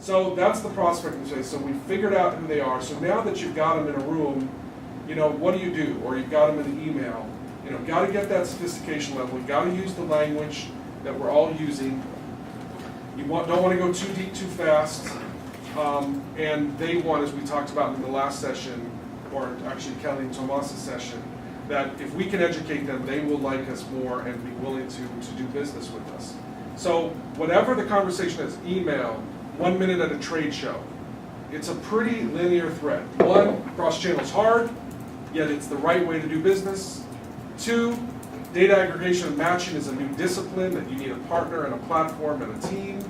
So that's the prospecting phase. So we figured out who they are. So now that you've got them in a room, what do you do? Or you've got them in the email. Got to get that sophistication level. You got to use the language that we're all using. You don't want to go too deep too fast. And they want, as we talked about in the last session, or actually Kelly and Tomas' session, that if we can educate them, they will like us more and be willing to do business with us. So whatever the conversation is, email, 1 minute at a trade show, it's a pretty linear thread. One, cross-channel is hard, yet it's the right way to do business. Two, data aggregation and matching is a new discipline that you need a partner and a platform and a team.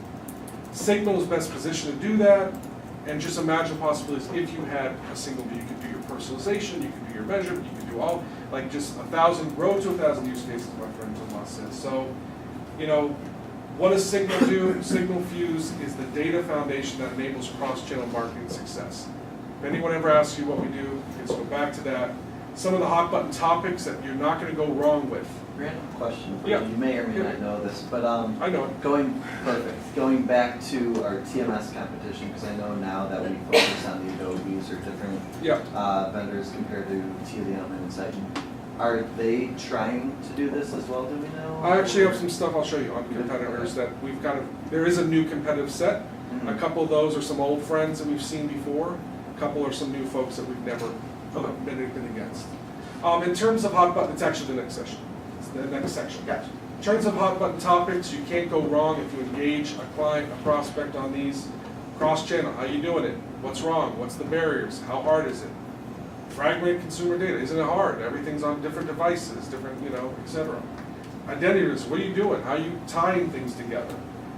Signal is best positioned to do that. And just imagine possibilities if you had a single view. You could do your personalization, you could do your measurement, you could do all, like just 1,000, grow to 1,000 use cases, my friend Tomas says. So, what does Signal do? Signal Fuse is the data foundation that enables cross-channel marketing success. If anyone ever asks you what we do, let's go back to that. Some of the hot button topics that you're not going to go wrong with. Random question for Yeah. you. You may or may not know this, but I know it. Going back to our TMS competition, because I know now that we focus on the Adobes or different vendors compared to Telium and Insight. Are they trying to do this as well? Do we know? I actually have some stuff I'll show you on competitors that we've there is a new competitive set. Mm-hmm. A couple of those are some old friends that we've seen before. A couple are some new folks that we've never been anything against. In terms of hot button, it's actually the next session. It's the next section. Gotcha. In terms of hot button topics, you can't go wrong if you engage a client, a prospect on these. Cross-channel, how you doing it? What's wrong? What's the barriers? How hard is it? Fragmented consumer data, isn't it hard? Everything's on different devices, different, etc. Identity risk, what are you doing? How are you tying things together?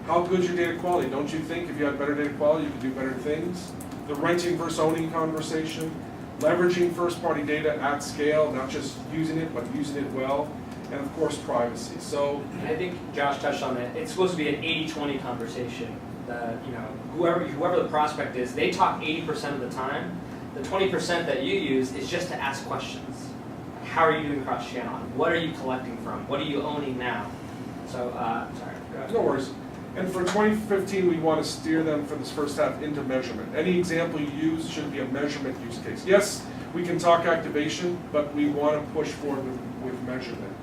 How good's your data quality? Don't you think if you had better data quality, you could do better things? The renting versus owning conversation, leveraging first-party data at scale, not just using it, but using it well, and of course, privacy. So I think Josh touched on it. It's supposed to be an 80-20 conversation. Whoever the prospect is, they talk 80% of the time. The 20% that you use is just to ask questions. How are you doing cross-channel? What are you collecting from? What are you owning now? So, sorry. Go ahead. no worries. And for 2015, we want to steer them for this first half into measurement. Any example you use should be a measurement use case. Yes, we can talk activation, but we want to push forward with measurement.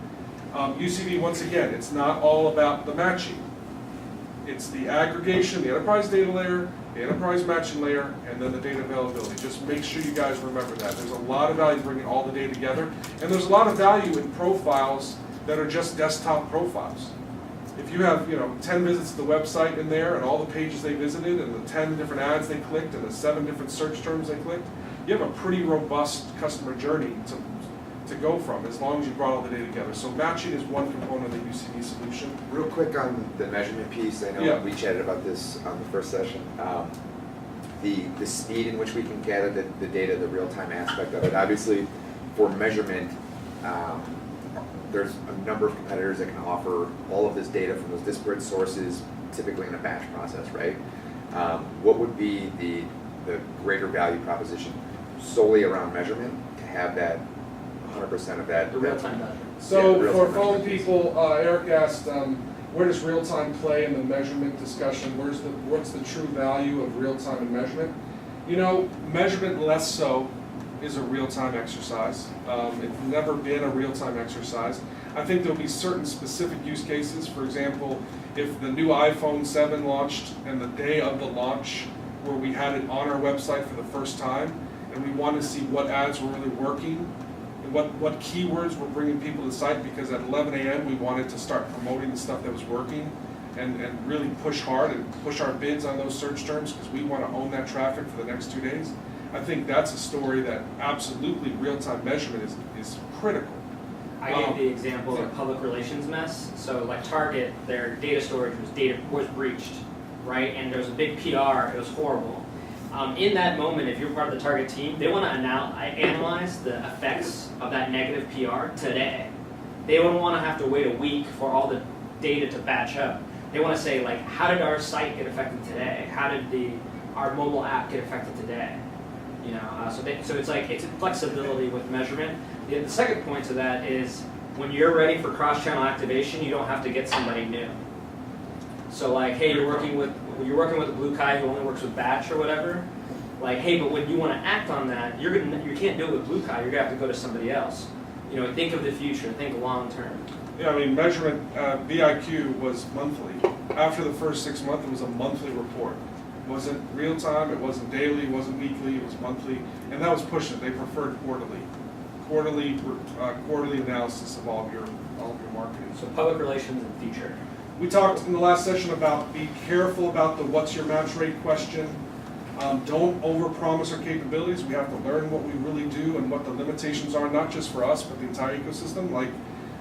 UCV, once again, it's not all about the matching. It's the aggregation, the enterprise data layer, the enterprise matching layer, and then the data availability. Just make sure you guys remember that. There's a lot of value bringing all the data together, and there's a lot of value in profiles that are just desktop profiles. If you have 10 visits to the website in there and all the pages they visited and the 10 different ads they clicked and the 7 different search terms they clicked, you have a pretty robust customer journey to go from as long as you brought all the data together. So matching is one component of the UCV solution. Real quick on the measurement piece, I know we chatted about this on the first session. The speed in which we can gather the data, the real-time aspect of it. Obviously, for measurement, there's a number of competitors that can offer all of this data from those disparate sources, typically in a batch process, right? What would be the greater value proposition solely around measurement to have that 100% of that? The real-time measurement. So real-time for phone measurement. people, Eric asked, where does real-time play in the measurement discussion? What's the true value of real-time in measurement? Measurement less so is a real-time exercise. It's never been a real-time exercise. I think there'll be certain specific use cases. For example, if the new iPhone 7 launched and the day of the launch where we had it on our website for the first time and we wanted to see what ads were really working and what keywords were bringing people to the site, because at 11 a.m. we wanted to start promoting the stuff that was working and really push hard and push our bids on those search terms because we want to own that traffic for the next 2 days. I think that's a story that absolutely real-time measurement is critical. I gave the example of a public relations mess. So like Target, their data storage was breached, right? And there was a big PR, it was horrible. In that moment, if you're part of the Target team, they want to analyze the effects of that negative PR today. They don't want to have to wait a week for all the data to batch up. They want to say, like, how did our site get affected today? How did our mobile app get affected today? So it's flexibility with measurement. The second point to that is when you're ready for cross-channel activation, you don't have to get somebody new. So like, hey, you're working with when you're working with a blue Kai who only works with batch or whatever, like, hey, but when you want to act on that, you can't do it with blue Kai. You're gonna have to go to somebody else. You know, think of the future. Think long term. Yeah, I mean, measurement, VIQ was monthly. After the first 6 months, it was a monthly report. It wasn't real time, it wasn't daily, it wasn't weekly, it was monthly, and that was pushing it. They preferred quarterly. Quarterly analysis of all of your marketing. So public relations and future. We talked in the last session about be careful about the what's your match rate question. Don't overpromise our capabilities. We have to learn what we really do and what the limitations are, not just for us, but the entire ecosystem. Like,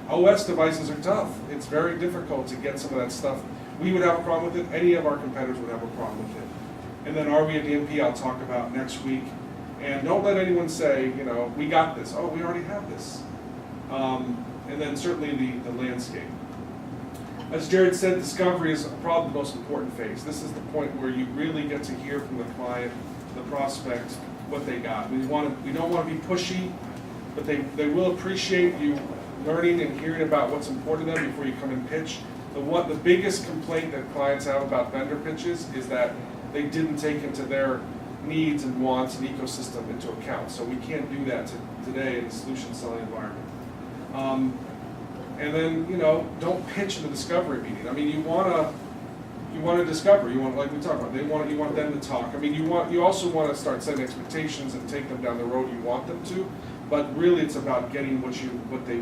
OS devices are tough. It's very difficult to get some of that stuff. We would have a problem with it. Any of our competitors would have a problem with it. And then are we a DMP? I'll talk about next week. And don't let anyone say, you know, we got this. Oh, we already have this. And then certainly the landscape. As Jared said, discovery is probably the most important phase. This is the point where you really get to hear from the client, the prospect, what they got. We don't want to be pushy, but they will appreciate you learning and hearing about what's important to them before you come and pitch. The biggest complaint that clients have about vendor pitches is that they didn't take into their needs and wants and ecosystem into account. So we can't do that today in the solution selling environment. And then, you know, don't pitch in the discovery meeting. I mean, you want to discover. You want, like we talked about, you want them to talk. I mean, you also want to start setting expectations and take them down the road you want them to. But really, it's about getting what they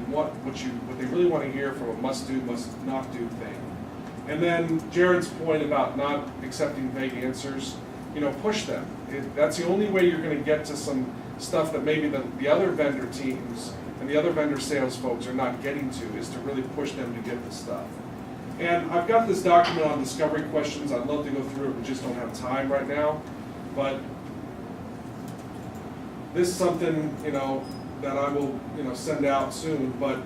really want to hear from a must do, must not do thing. And then Jared's point about not accepting vague answers, you know, push them. That's the only way you're going to get to some stuff that maybe the other vendor teams and the other vendor sales folks are not getting to, is to really push them to get the stuff. And I've got this document on discovery questions. I'd love to go through it, we just don't have time right now. But this is something, you know, that I will, you know, send out soon. But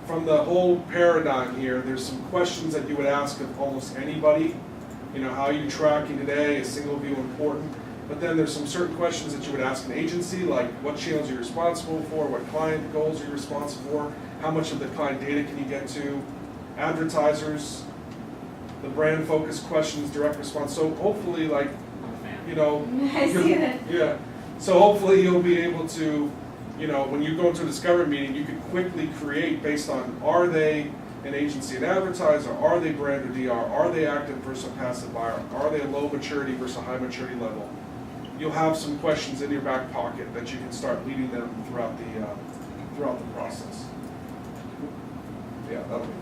from the whole paradigm here, there's some questions that you would ask of almost anybody. You know, how are you tracking today? Is single view important? But then there's some certain questions that you would ask an agency, like what channels are you responsible for, what client goals are you responsible for, how much of the client data can you get to, advertisers, the brand focused questions, direct response. So hopefully, like, you know, I see that. Yeah. So hopefully you'll be able to, you know, when you go into a discovery meeting, you can quickly create based on, are they an agency and advertiser, are they brand or DR, are they active versus a passive buyer, are they a low maturity versus a high maturity level. You'll have some questions in your back pocket that you can start leading them throughout the process. Yeah, that'll be.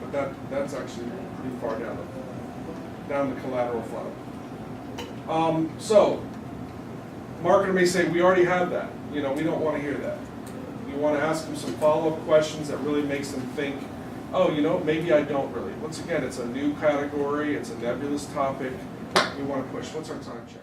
But that's actually pretty far down the collateral funnel. So, marketer may say, we already have that. You know, we don't want to hear that. You want to ask them some follow-up questions that really makes them think, oh, you know, maybe I don't really. Once again, it's a new category, it's a nebulous topic. We want to push. What's our time check?